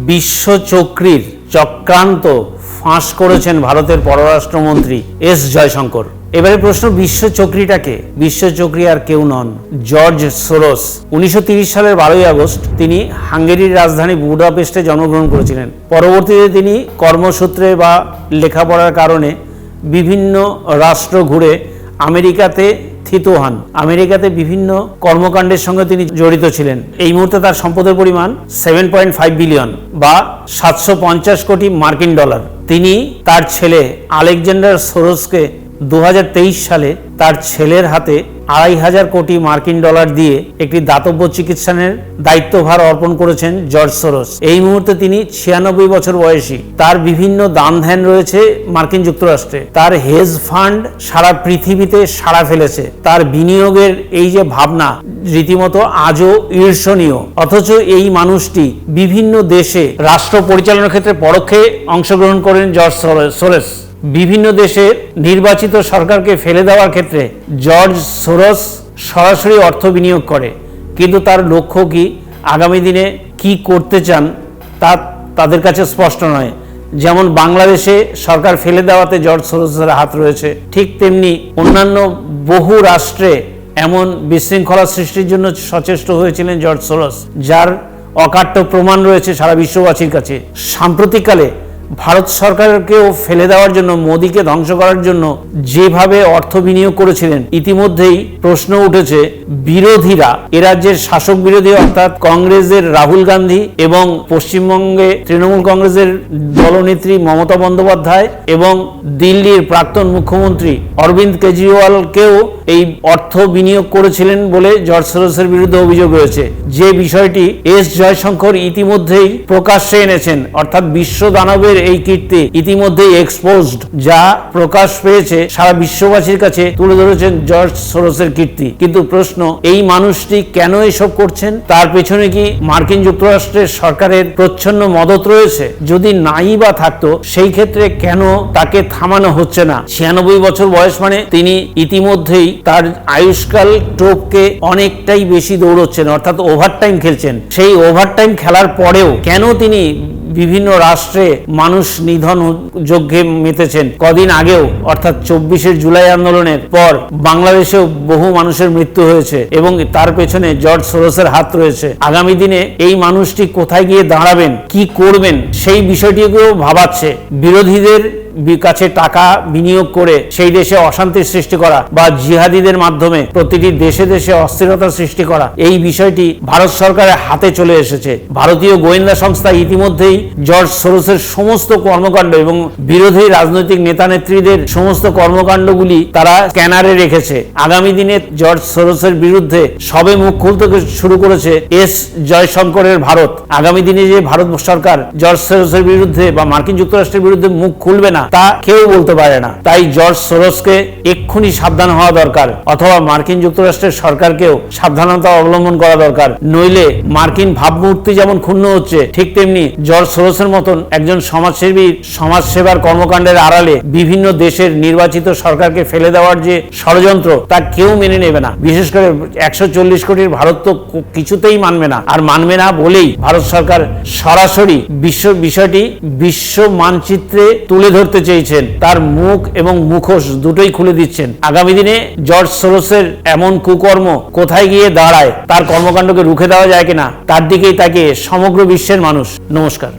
বিশ্ব চক্রীর চক্রান্ত ফাঁস করেছেন ভারতের পররাষ্ট্রমন্ত্রী এস জয়শঙ্কর। এবারে প্রশ্ন, বিশ্ব চক্রীটাকে? বিশ্ব চক্রী আর কেউ নন, জর্জ সোরস। 1930 সালের 12ই আগস্ট তিনি হাঙ্গেরির রাজধানী বুডাপেস্টে জন্মগ্রহণ করেছিলেন। পরবর্তীতে তিনি কর্মসূত্রে বা লেখাপড়ার কারণে বিভিন্ন রাষ্ট্র ঘুরে আমেরিকাতে থিত হন। আমেরিকাতে বিভিন্ন কর্মকাণ্ডের সঙ্গে তিনি জড়িত ছিলেন। এই মুহূর্তে তার সম্পদের পরিমাণ 7.5 বিলিয়ন বা 750 কোটি মার্কিন ডলার। তিনি তার ছেলে আলেকজান্ডার সোরসকে 2023 সালে তার ছেলের হাতে 2,500 কোটি মার্কিন ডলার দিয়ে একটি দাতব্য চিকিৎসানের দায়িত্বভার অর্পণ করেছেন জর্জ সোরস। এই মুহূর্তে তিনি 96 বছর বয়সী। তার বিভিন্ন দান ধ্যান রয়েছে মার্কিন যুক্তরাষ্ট্রে। তার হেজ ফান্ড সারা পৃথিবীতে সাড়া ফেলেছে। তার বিনিয়োগের এই যে ভাবনা রীতিমতো আজও ঈর্ষণীয়। অথচ এই মানুষটি বিভিন্ন দেশে রাষ্ট্র পরিচালনার ক্ষেত্রে পরোক্ষে অংশগ্রহণ করেন জর্জ সোরস। বিভিন্ন দেশে নির্বাচিত সরকারকে ফেলে দেওয়ার ক্ষেত্রে জর্জ সোরস সরাসরি অর্থ বিনিয়োগ করে, কিন্তু তার লক্ষ্য কি, আগামী দিনে কি করতে চান তা তাদের কাছে স্পষ্ট নয়। যেমন বাংলাদেশে সরকার ফেলে দেওয়াতে জর্জ সোরসের হাত রয়েছে, ঠিক তেমনি অন্যান্য বহু রাষ্ট্রে এমন বিশৃঙ্খলা সৃষ্টির জন্য সচেষ্ট হয়েছিলেন জর্জ সোরস, যার অকাট্য প্রমাণ রয়েছে সারা বিশ্ববাসীর কাছে। সাম্প্রতিককালে ভারত সরকারকেও ফেলে দেওয়ার জন্য, মোদীকে ধ্বংস করার জন্য যেভাবে অর্থ বিনিয়োগ করেছিলেন, ইতিমধ্যেই প্রশ্ন উঠেছে বিরোধীরা, এ রাজ্যের শাসক বিরোধী অর্থাৎ কংগ্রেসের রাহুল গান্ধী এবং পশ্চিমবঙ্গে তৃণমূল কংগ্রেসের দলনেত্রী মমতা বন্দ্যোপাধ্যায় এবং দিল্লির প্রাক্তন মুখ্যমন্ত্রী অরবিন্দ কেজরিওয়ালকেও এই অর্থ বিনিয়োগ করেছিলেন বলে জর্জ সোরসের বিরুদ্ধে অভিযোগ রয়েছে। যে বিষয়টি এস জয়শঙ্কর ইতিমধ্যেই প্রকাশ্যে এনেছেন, অর্থাৎ বিশ্ব দানবের এই কীর্তি ইতিমধ্যেই এক্সপোজড, যা প্রকাশ পেয়েছে সারা বিশ্ববাসীর কাছে তুলে ধরেছেন জর্জ সোরসের কীর্তি। কিন্তু প্রশ্ন, এই মানুষটি কেন এসব করছেন? তার পেছনে কি মার্কিন যুক্তরাষ্ট্রের সরকারের প্রচ্ছন্ন মদত রয়েছে? যদি নাই বা থাকতো, সেই ক্ষেত্রে কেন তাকে থামানো হচ্ছে না? 96 বছর বয়স মানে তিনি ইতিমধ্যেই তার আয়ুষ্কাল টোপকে অনেকটাই বেশি দৌড়চ্ছেন, অর্থাৎ ওভারটাইম খেলছেন। সেই ওভারটাইম খেলার পরেও কেন তিনি বিভিন্ন রাষ্ট্রে মানুষ নিধন যজ্ঞে মেতেছেন? কদিন আগেও অর্থাৎ 24 জুলাই আন্দোলনের পর বাংলাদেশেও বহু মানুষের মৃত্যু হয়েছে এবং তার পেছনে জর্জ সোরসের হাত রয়েছে। আগামী দিনে এই মানুষটি কোথায় গিয়ে দাঁড়াবেন, কি করবেন, সেই বিষয়টিকেও ভাবাচ্ছে। বিরোধীদের কাছে টাকা বিনিয়োগ করে সেই দেশে অশান্তির সৃষ্টি করা বা জিহাদিদের মাধ্যমে প্রতিটি দেশে দেশে অস্থিরতা সৃষ্টি করা, এই বিষয়টি ভারত সরকারের হাতে চলে এসেছে। ভারতীয় গোয়েন্দা সংস্থা ইতিমধ্যেই জর্জ সোরসের সমস্ত কর্মকাণ্ড এবং বিরোধী রাজনৈতিক নেতা নেত্রীদের সমস্ত কর্মকাণ্ডগুলি তারা স্ক্যানারে রেখেছে। আগামী দিনে জর্জ সোরসের বিরুদ্ধে সবে মুখ খুলতে শুরু করেছে এস জয়শঙ্করের ভারত। আগামী দিনে যে ভারত সরকার জর্জ সোরসের বিরুদ্ধে বা মার্কিন যুক্তরাষ্ট্রের বিরুদ্ধে মুখ খুলবে না তা কেউ বলতে পারে না। তাই জর্জ সোরসকে এক্ষুনি সাবধান হওয়া দরকার, অথবা মার্কিন যুক্তরাষ্ট্রের সরকারকেও সাবধানতা অবলম্বন করা দরকার। নইলে মার্কিন ভাবমূর্তি যেমন ক্ষুণ্ণ হচ্ছে, ঠিক তেমনি জর্জ সোরসের মতন একজন সমাজসেবী সমাজসেবার কর্মকাণ্ডের আড়ালে বিভিন্ন দেশের নির্বাচিত সরকারকে ফেলে দেওয়ার যে ষড়যন্ত্র, তা কেউ মেনে নেবে না। বিশেষ করে 140 কোটির ভারত তো কিছুতেই মানবে না। আর মানবে না বলেই ভারত সরকার সরাসরি বিষয়টি বিশ্ব মানচিত্রে তুলে ধরতে চেয়েছেন। তার মুখ এবং মুখোশ দুটোই খুলে দিচ্ছেন। আগামী দিনে জর্জ সোরসের এমন কুকর্ম কোথায় গিয়ে দাঁড়ায়, তার কর্মকাণ্ডকে রুখে দেওয়া যায় কিনা, তার দিকেই তাকিয়ে সমগ্র বিশ্বের মানুষ। নমস্কার।